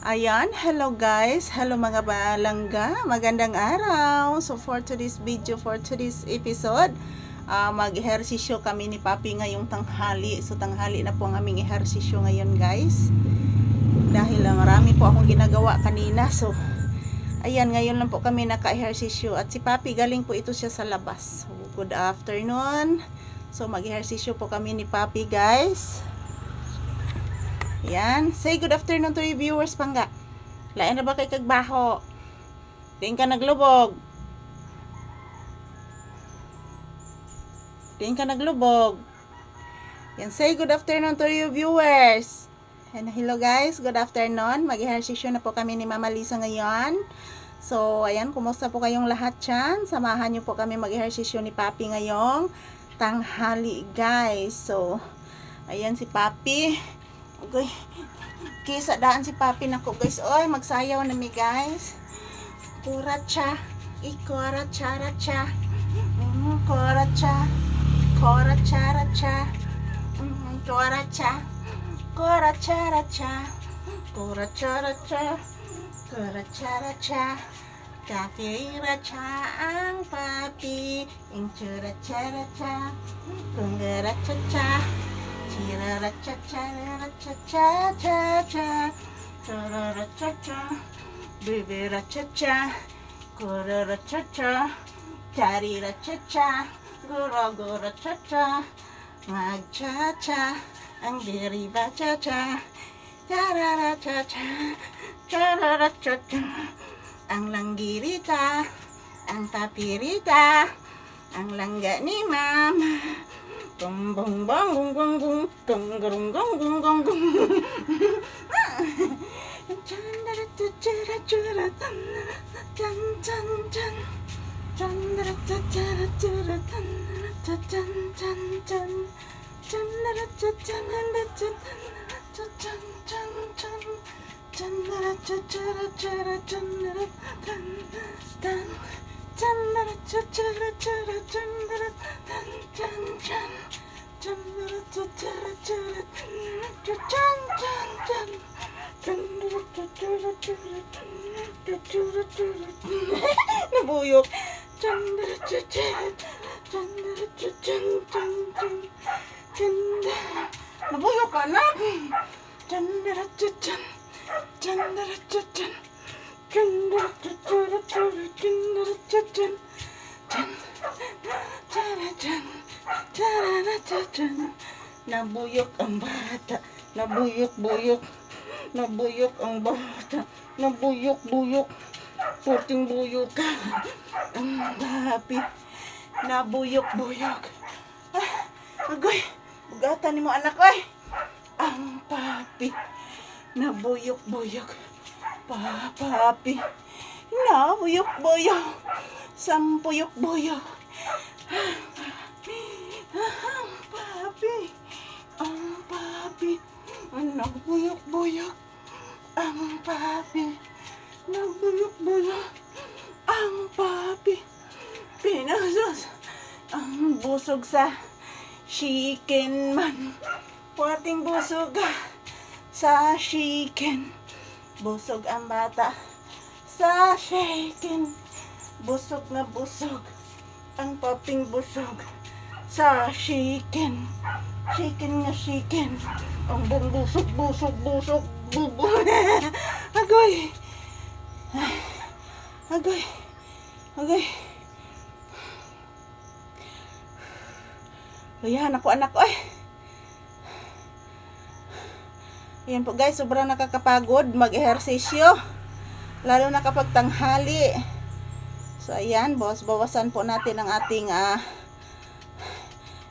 Ayan, hello guys, hello mga balangga, magandang araw. So for today's video, for today's episode, mag-ehersisyo kami ni Papi ngayong tanghali. So tanghali na po ang aming ehersisyo ngayon guys. Dahil marami po akong ginagawa kanina. So ayan, ngayon lang po kami naka-ehersisyo. At si Papi galing po ito siya sa labas. So, good afternoon. So mag-ehersisyo po kami ni Papi guys. Yan. Say good afternoon to your viewers, pangga. Lain na ba kay kagbaho? Tingin ka naglubog. Tingin ka naglubog. Yan. Say good afternoon to your viewers. And hello guys, good afternoon. Mag-ehersisyo na po kami ni Mama Lisa ngayon. So, ayan, kumusta po kayong lahat dyan? Samahan nyo po kami mag-ehersisyo ni Papi ngayong tanghali, guys. So, ayan si Papi. Okay. Kisa daan si Papi nako guys. Oy, magsayaw na mi guys. Kuracha, ikoracharacha. Koracha, koracharacha. Koracha, koracharacha. Koracharacha, koracharacha. Kakiracha ang Papi, ingchuracharacha. Kungarachacha. Chiraracha-cha-cha-cha-cha-cha, choraracha-cha, bibiracha-cha, koraracha-cha, chariracha-cha, gura-gura-cha-cha, mag-cha-cha, ang diriba-cha-cha, chararacha-cha, chararacha-cha, ang langgirita, ang papirita, ang langga ni Mama. Bong bong bong bong bong bong gong gong gong gong gong. Chan chan chan chan chan chan chan nabuyok. Nabuyok ka na. Nabuyok ang bata. Nabuyok-buyok. Nabuyok ang bata. Nabuyok-buyok. Puting buyok ka. Ang Papi. Nabuyok-buyok. Agoy. Bugatan ni mo anak ko eh. Ang Papi. Nabuyok-buyok. Papi. Nabuyok-buyok. Sampuyok-buyok. Papi. Ang Papi. Nabuyok-buyok. Ang Papi. Nabuyok-buyok. Ang Papi. Pinasas. Ang busog sa chicken man. Puwating busog sa chicken. Busog ang bata sa chicken. Busog na busog. Ang Paping busog sa chicken. Chicken nga chicken. Ang busog. Bubo. Agoy. Agoy. Ayan ako anak ko. Ayan po guys, sobrang nakakapagod mag-ehersisyo. Lalo na kapag tanghali. So ayan, bawasan po natin ang ating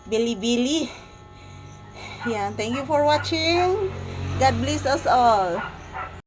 bili-bili. Yan, thank you for watching. God bless us all.